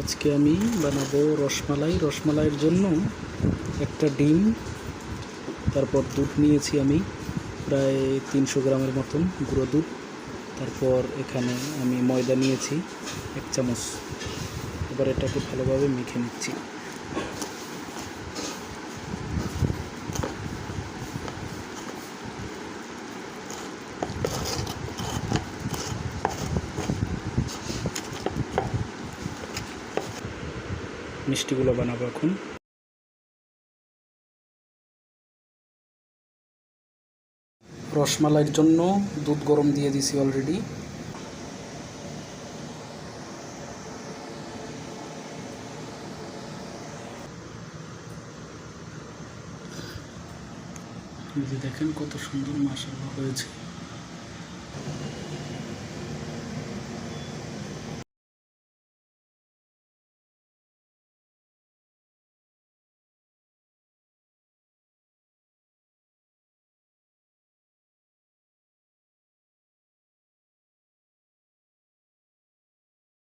আজকে আমি বানাবো রসমালাই। রসমালাইয়ের জন্য একটা ডিম, তারপর দুধ নিয়েছি আমি প্রায় 300 গ্রামের মতন গুঁড়ো দুধ। তারপর এখানে আমি ময়দা নিয়েছি 1 চামচ। এবার এটাকে ভালোভাবে মেখে নিচ্ছি। মিষ্টিগুলো বানাবো এখন। রসমালাইয়ের জন্য দুধ গরম দিয়ে দিছি অলরেডি। দেখেন কত সুন্দর মাশাআল্লাহ হয়েছে।